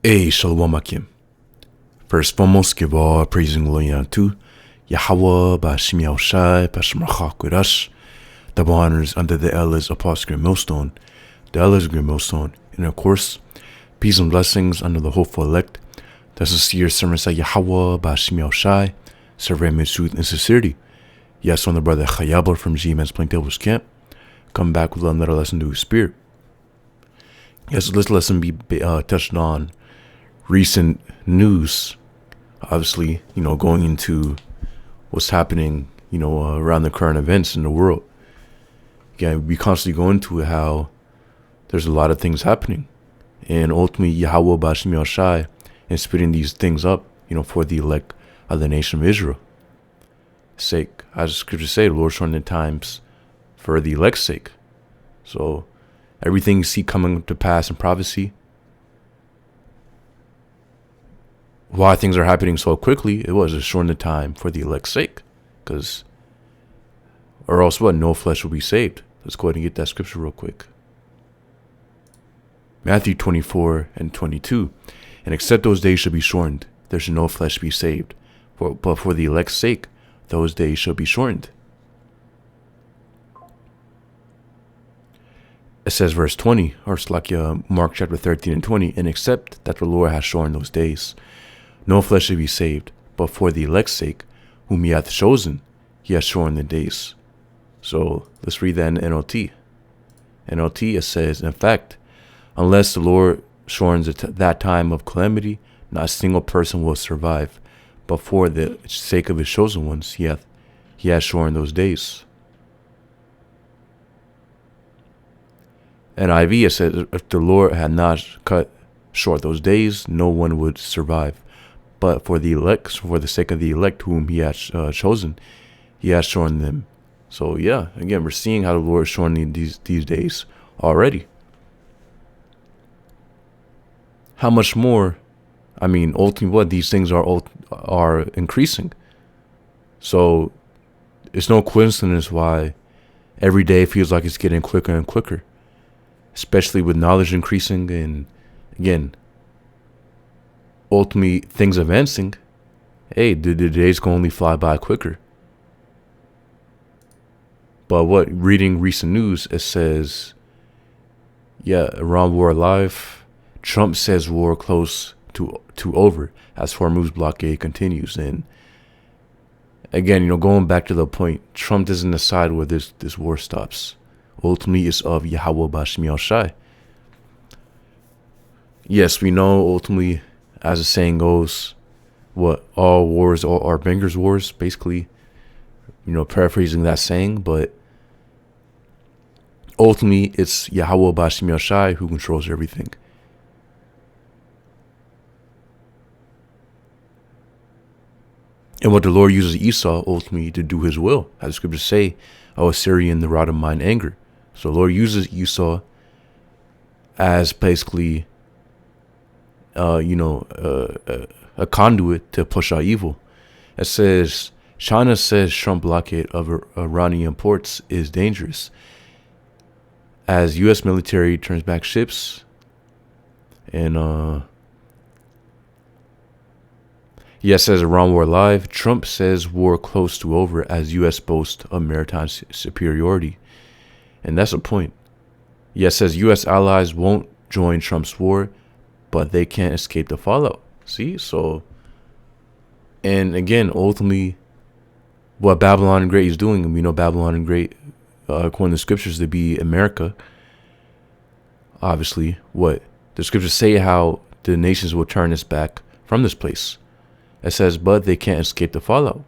Hey, Shalom Akim. First foremost, give all praise and glory unto Yahweh, Ba'ashim Yahushai, Ba'ashim Rachak with us. Double honors under the elders Apostle Green Millstone, the elders Green Millstone, and of course, peace and blessings under the hopeful elect. That's a sincere sermon say Yahweh, Ba'ashim Yahushai, serve him in truth and sincerity. Yes, on the brother Chayabler from G-Man's Plaintables camp, come back with another lesson to his spirit. Yes, this lesson be touched on recent news, obviously, going into what's happening, around the current events in the world. Again, we constantly go into how there's a lot of things happening. And ultimately, Yahweh Ba'ashim Yahushai is spitting these things up, for the elect of the nation of Israel. Sake, as the scriptures say, the Lord shortened the times for the elect's sake. So, everything you see coming to pass in prophecy, why things are happening so quickly, it was a shorten the time for the elect's sake. Or else what? No flesh will be saved. Let's go ahead and get that scripture real quick. Matthew 24 and 22. And except those days shall be shortened, there shall no flesh be saved. But for the elect's sake, those days shall be shortened. It says verse 20, or it's like Mark chapter 13 and 20, and except that the Lord has shortened those days, no flesh shall be saved, but for the elect's sake, whom he hath chosen, he hath shortened the days. So let's read that in NLT. NLT, it says, in fact, unless the Lord shortens that time of calamity, not a single person will survive. But for the sake of his chosen ones, he hath shortened those days. NIV, it says, if the Lord had not cut short those days, no one would survive. But for the elect, for the sake of the elect whom he has chosen, he has shortened them. So yeah, again, we're seeing how the Lord is shortening these days already. How much more? I mean, ultimately, what these things are increasing. So it's no coincidence why every day it feels like it's getting quicker and quicker, especially with knowledge increasing and again, ultimately things advancing. Hey, the days can only fly by quicker. But reading recent news, it says, Iran war alive. Trump says war close to over as Hormuz blockade continues. And again, going back to the point, Trump doesn't decide where this war stops. Ultimately, it's of Yahweh Ba'ashim Yahushai. Yes, we know ultimately, as the saying goes, all wars are bangers wars, basically, paraphrasing that saying, but ultimately it's Yahweh Ba'ashim Yahushai who controls everything. And what the Lord uses Esau ultimately to do his will, as the scriptures say, Assyrian, the rod of mine anger. So the Lord uses Esau as basically a conduit to push out evil. It says, China says Trump blockade of Iranian ports is dangerous as U.S. military turns back ships. And says Iran war live. Trump says war close to over as U.S. boasts of maritime superiority. And that's a point. Says U.S. allies won't join Trump's war, but they can't escape the fallout. See? So, and again, ultimately, what Babylon the Great is doing, and we know Babylon the Great, according to the scriptures, to be America. Obviously, what the scriptures say, how the nations will turn its back from this place. It says, but they can't escape the fallout.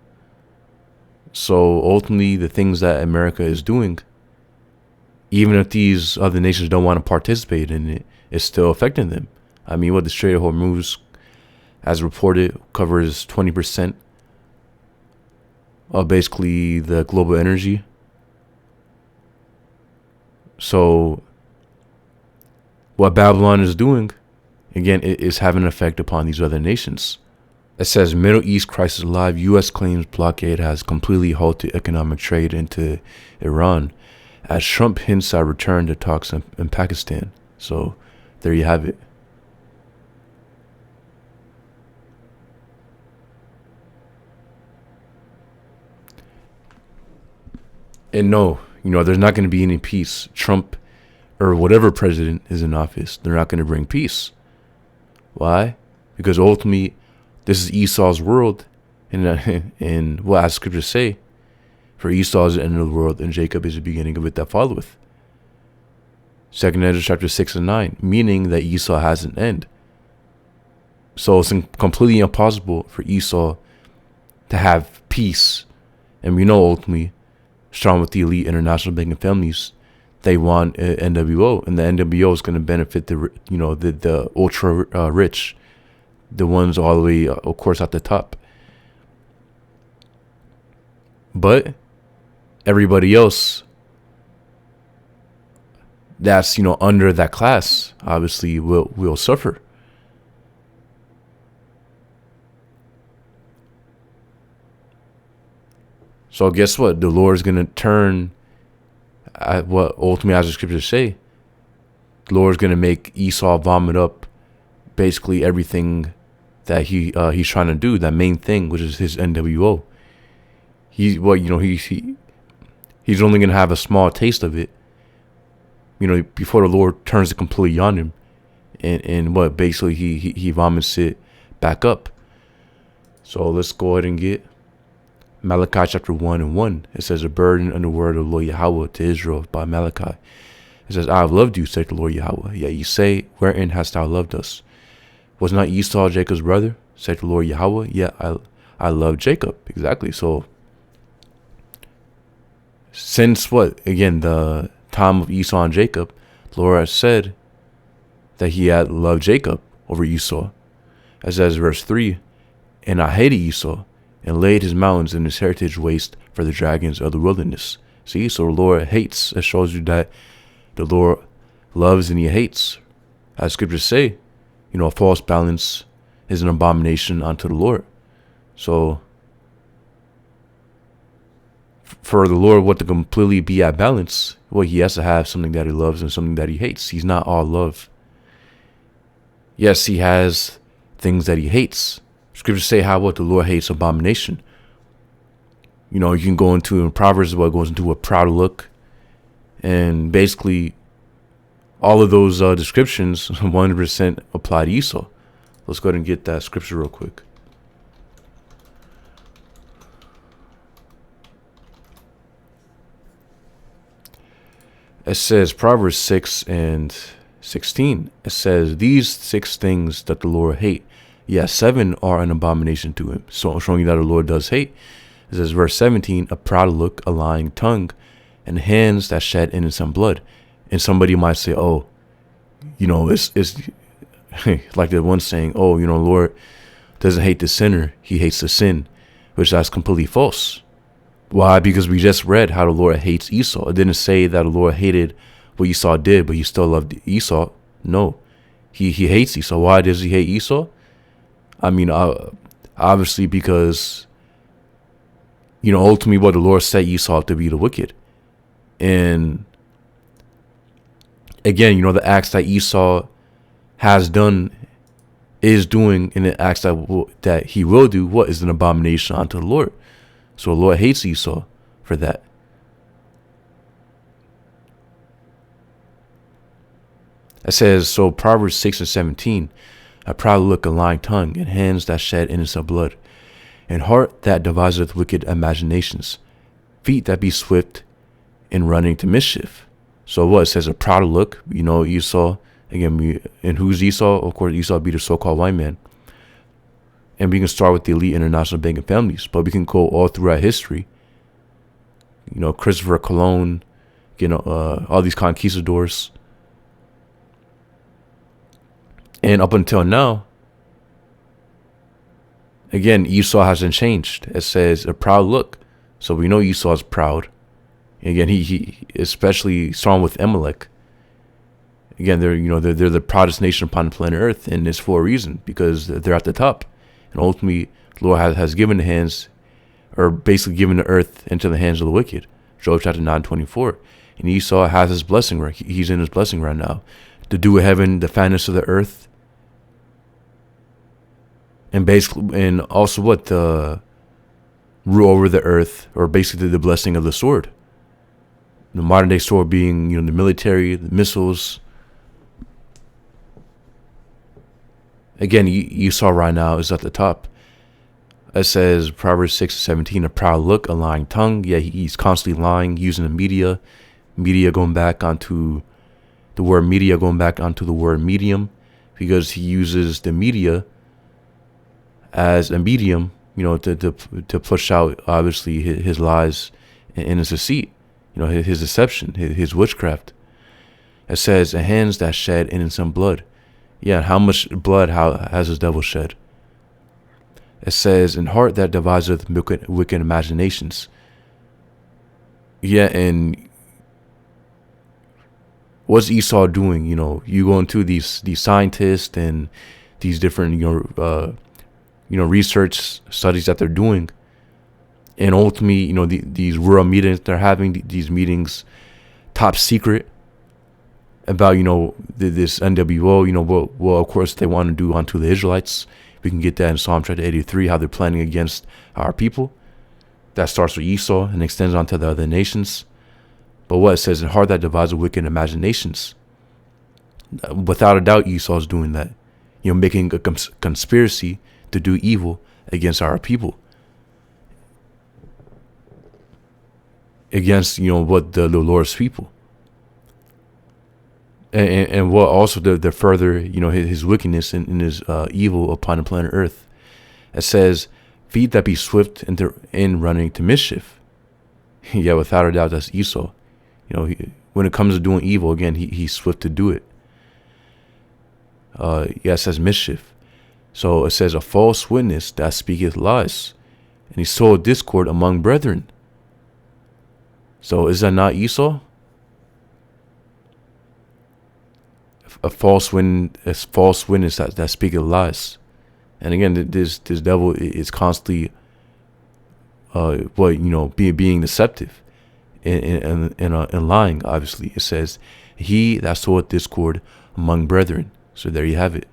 So ultimately, the things that America is doing, even if these other nations don't want to participate in it, it's still affecting them. I mean, what the Strait of Hormuz, as reported, covers 20% of basically the global energy. So what Babylon is doing, again, it is having an effect upon these other nations. It says Middle East crisis live. U.S. claims blockade has completely halted economic trade into Iran as Trump hints at return to talks in Pakistan. So there you have it. And no, there's not going to be any peace. Trump or whatever president is in office, they're not going to bring peace. Why? Because ultimately, this is Esau's world. And what as scriptures say, for Esau is the end of the world, and Jacob is the beginning of it that followeth. 2 Ezra chapter 6 and 9, meaning that Esau has an end. So it's completely impossible for Esau to have peace. And we know ultimately, strong with the elite international banking families, they want NWO, and the NWO is going to benefit the ultra rich, the ones all the way, of course, at the top. But everybody else that's under that class obviously will suffer. So guess what? The Lord is going to turn at what ultimately, as the scriptures say, the Lord is going to make Esau vomit up basically everything that he's trying to do, that main thing, which is his NWO. He's only going to have a small taste of it, before the Lord turns it completely on him, and what basically he vomits it back up. So let's go ahead and get Malachi chapter 1 and 1. It says, a burden and the word of the Lord Yahweh to Israel by Malachi. It says, I have loved you, saith the Lord Yahweh. Yet ye say, wherein hast thou loved us? Was not Esau Jacob's brother, saith the Lord Yahweh? Yet I love Jacob. Exactly. So since the time of Esau and Jacob, the Lord has said that he had loved Jacob over Esau. As says verse 3, and I hated Esau, and laid his mountains and his heritage waste for the dragons of the wilderness. See, so the Lord hates. It shows you that the Lord loves and he hates. As scriptures say, a false balance is an abomination unto the Lord. So for the Lord, to completely be at balance, he has to have something that he loves and something that he hates. He's not all love. Yes, he has things that he hates. Scriptures say how the Lord hates abomination. You can go into in Proverbs goes into a proud look, and basically all of those descriptions 100% apply to Esau. Let's go ahead and get that scripture real quick. It says Proverbs 6 and 16. It says, these 6 things that the Lord hate, yes, 7 are an abomination to him. So showing you that the Lord does hate. It says verse 17, a proud look, a lying tongue, and hands that shed innocent blood. And somebody might say, it's like the one saying, Lord doesn't hate the sinner, he hates the sin, which that's completely false. Why? Because we just read how the Lord hates Esau. It didn't say that the Lord hated what Esau did, but he still loved Esau. No, he hates Esau. Why does he hate Esau? I mean, obviously because, ultimately the Lord set Esau to be the wicked. And again, the acts that Esau has done, is doing, and the acts that he will do, is an abomination unto the Lord. So the Lord hates Esau for that. It says, so Proverbs 6 and 17, a proud look, a lying tongue, and hands that shed innocent blood, and heart that deviseth wicked imaginations, feet that be swift in running to mischief. So it says a proud look, Esau, again, and who's Esau? Of course, Esau be the so-called white man. And we can start with the elite international banking families, but we can go all throughout history. Christopher Colon, all these conquistadors. And up until now, again, Esau hasn't changed. It says a proud look. So we know Esau is proud. Again, he especially strong with Amalek. Again, they're the proudest nation upon the planet Earth, and it's for a reason, because they're at the top. And ultimately, the Lord has given the hands, or basically given the earth into the hands of the wicked. Job chapter 9:24. And Esau has his blessing, right? He's in his blessing right now. The dew of heaven, the fatness of the earth. And basically, and also the rule over the earth, or basically the blessing of the sword. The modern day sword being, the military, the missiles. Again, Esau right now is at the top. It says Proverbs 6:17, a proud look, a lying tongue. Yeah, he's constantly lying, using the media going back onto the word media, going back onto the word medium, because he uses the media as a medium, to push out obviously his lies and his deceit, his deception, his witchcraft. It says, and hands that shed innocent blood. Yeah, how much blood has this devil shed? It says, in heart that deviseth wicked imaginations. Yeah, and what's Esau doing? You go into these scientists and these different research studies that they're doing, and ultimately these rural meetings they're having, these meetings top secret about this NWO. Well, of course they want to do onto the Israelites. We can get that in Psalm chapter 83, how they're planning against our people. That starts with Esau and extends onto the other nations. But what it says, in heart that devises wicked imaginations. Without a doubt, Esau's doing that. Making a conspiracy to do evil against our people. Against, what the Lord's people. And what also the further, his wickedness and his evil upon the planet Earth. It says, feet that be swift in running to mischief. Yeah, without a doubt, that's Esau. When it comes to doing evil, again, he's swift to do it. It says mischief. So it says, a false witness that speaketh lies, and he sowed discord among brethren. So is that not Esau? A false witness that speaketh lies. And again, this devil is constantly being deceptive and lying. Obviously, it says, he that soweth discord among brethren. So there you have it.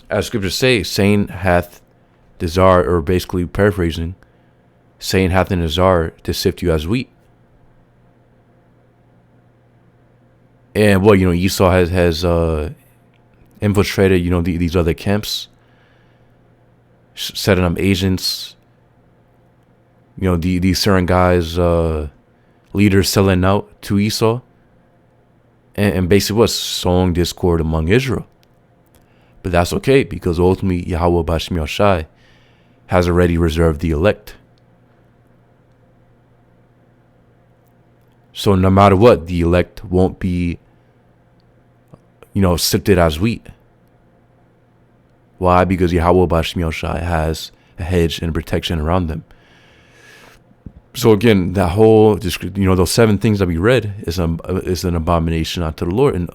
As scriptures say, Satan hath desire, or basically paraphrasing, Satan hath an desire to sift you as wheat. And Esau has infiltrated, these other camps, setting up agents, these certain guys, leaders selling out to Esau, and basically sowing discord among Israel. But that's okay, because ultimately Yahweh Bashmi Shai has already reserved the elect. So no matter what, the elect won't be, sifted as wheat. Why? Because Yahweh Bashmi Shai has a hedge and protection around them. So again, that whole, those 7 things that we read is an abomination unto the Lord, and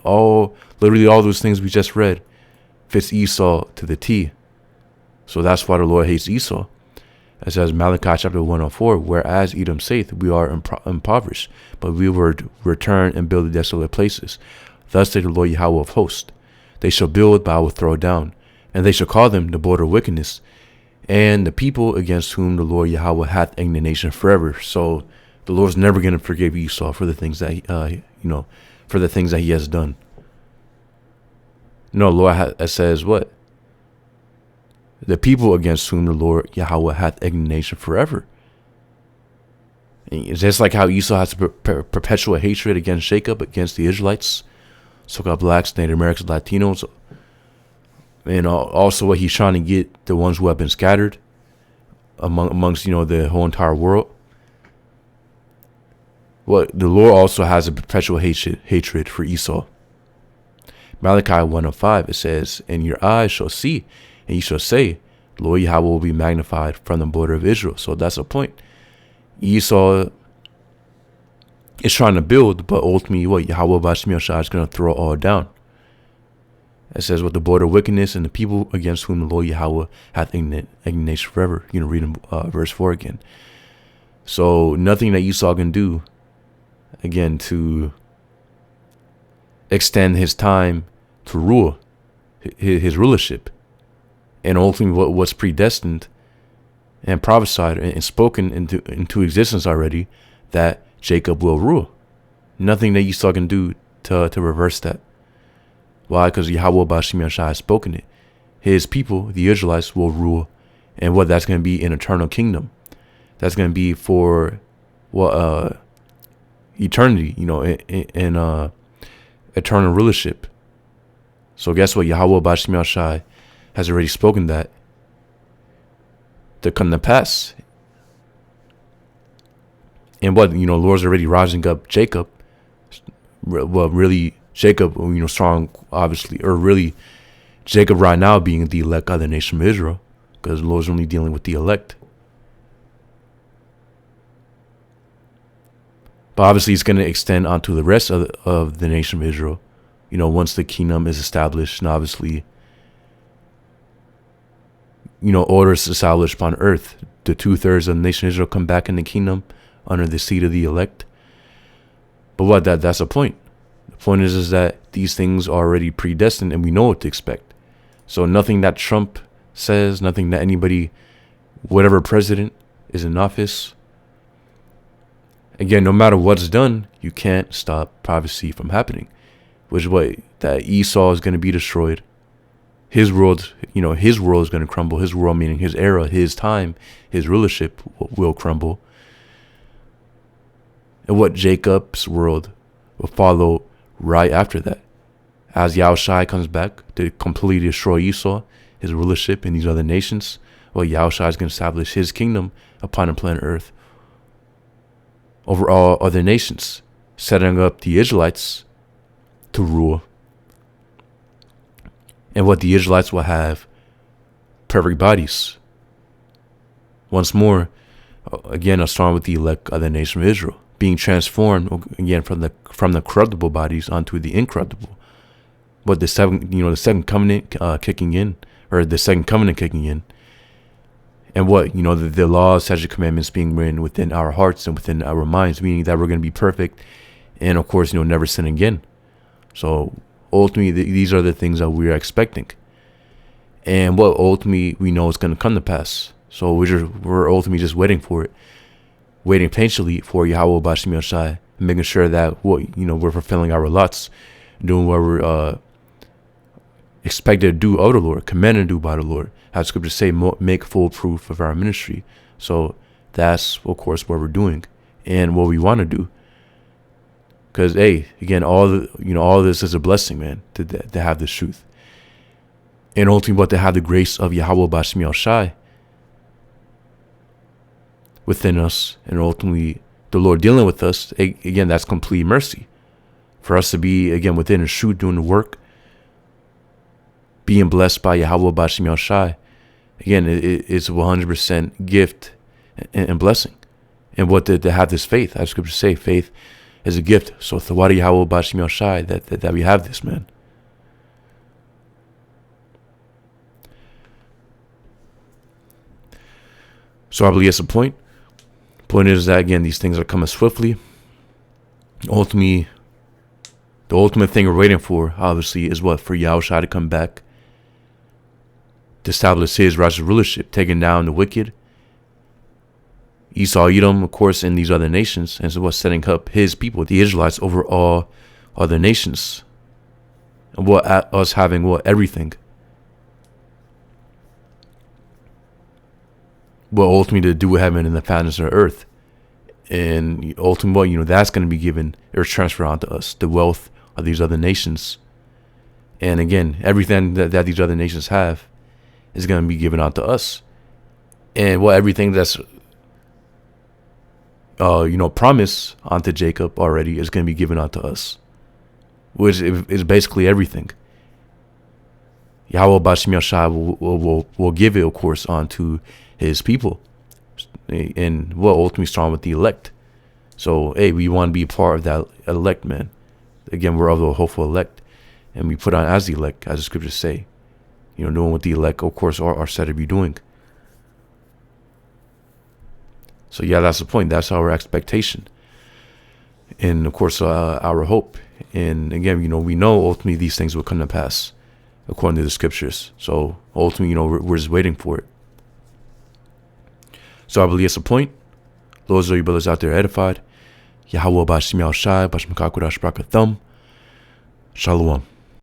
literally all those things we just read fits Esau to the T. So that's why the Lord hates Esau. It says Malachi chapter 104, whereas Edom saith, we are impoverished, but we will return and build the desolate places. Thus saith the Lord Yahweh of hosts, they shall build, but I will throw down, and they shall call them the border of wickedness, and the people against whom the Lord Yahweh hath indignation forever. So the Lord's never going to forgive Esau for the things that for the things that he has done. No, Lord says what? The people against whom the Lord Yahweh hath indignation forever. It's just like how Esau has perpetual hatred against Jacob, against the Israelites, so-called blacks, Native Americans, Latinos, and also what he's trying to get the ones who have been scattered amongst the whole entire world. What the Lord also has a perpetual hatred for Esau. Malachi 1:5, it says, and your eyes shall see, and ye shall say, Lord Yahweh will be magnified from the border of Israel. So that's a point. Esau is trying to build, but ultimately what Yahweh Bashmi Shai is going to throw it all down. It says, with the border of wickedness and the people against whom the Lord Yahweh hath indignation forever. Reading verse 4 again. So nothing that Esau can do, again, to extend his time to rule, his rulership, and ultimately what's predestined and prophesied and spoken into existence already, that Jacob will rule. Nothing that Esau can do to reverse that. Why? Because Yahweh Bashim Yashai has spoken it. His people, the Israelites, will rule. And what that's going to be an eternal kingdom. That's going to be for eternity, in eternal rulership. So guess what? Yahweh Bashim Yashai has already spoken that to come to pass. And what, Lord's already rising up Jacob. Well, really, Jacob, strong, obviously, or really, Jacob right now being the elect of the nation of Israel, because the Lord's only dealing with the elect. But obviously, it's going to extend onto the rest of the nation of Israel. Once the kingdom is established, and obviously, order is established upon earth. The 2/3 of the nation of Israel come back in the kingdom under the seat of the elect. But what? That's the point. The point is that these things are already predestined, and we know what to expect. So nothing that Trump says, nothing that anybody, whatever president is in office, again, no matter what's done, you can't stop prophecy from happening. Which is what? That Esau is going to be destroyed. His world, his world is going to crumble. His world, meaning his era, his time, his rulership will crumble. And what? Jacob's world will follow right after that. As Yahushai comes back to completely destroy Esau, his rulership in these other nations, well, Yahushai is going to establish his kingdom upon the planet earth over all other nations, setting up the Israelites to rule. And what? The Israelites will have perfect bodies. Once more, again, along with the elect of the nation of Israel, being transformed again from the corruptible bodies onto the incorruptible. But the second covenant kicking in, or the second covenant kicking in, and what, the laws, statutes, commandments being written within our hearts and within our minds, meaning that we're going to be perfect, and of course, never sin again. So ultimately, these are the things that we are expecting, and what ultimately we know is going to come to pass. So we're ultimately just waiting for it, waiting patiently for Yahweh Bashim Yashai, making sure that we're fulfilling our lots, doing what we're expected to do of the Lord, commanded to do by the Lord. As scriptures say, make full proof of our ministry. So that's, of course, what we're doing and what we want to do. Because, again, all this is a blessing, man, to have this truth. And ultimately, but to have the grace of Yahweh Bashim Yashai within us, and ultimately the Lord dealing with us, again, that's complete mercy. For us to be, again, within a shoot doing the work, being blessed by Yahweh Bashim Yashai, again, it's a 100% gift and blessing. And what to have this faith, as scriptures say, faith is a gift. So Thawadi Yahweh Bashim Yashai, that we have this, man. So I believe that's the point. Point is that, again, these things are coming swiftly. Ultimately, the ultimate thing we're waiting for, obviously, is what? For Yahushua to come back, to establish his righteous rulership, taking down the wicked, Esau, Edom, of course, and these other nations, and so what? Setting up his people, the Israelites, over all other nations. And what? Us having what? Everything. Well, ultimately to do heaven and the fatness of earth. And ultimately, that's going to be given or transferred onto us, the wealth of these other nations. And again, everything that these other nations have is going to be given onto us. And everything that's, promised onto Jacob already is going to be given onto us, which is basically everything. Yahweh Bashim Yashai will give it, of course, onto his people, and ultimately strong with the elect. So we want to be part of that elect, man. Again, we're of the hopeful elect, and we put on as the elect, as the scriptures say, doing what the elect, of course, are said to be doing. So that's the point. That's our expectation, and of course our hope. And again, we know ultimately these things will come to pass according to the scriptures. So ultimately, we're just waiting for it. So I believe it's a point. Those are you brothers out there edified. Yahweh Bashim Yahshai Bashmakakurash Brakathum. Shalom.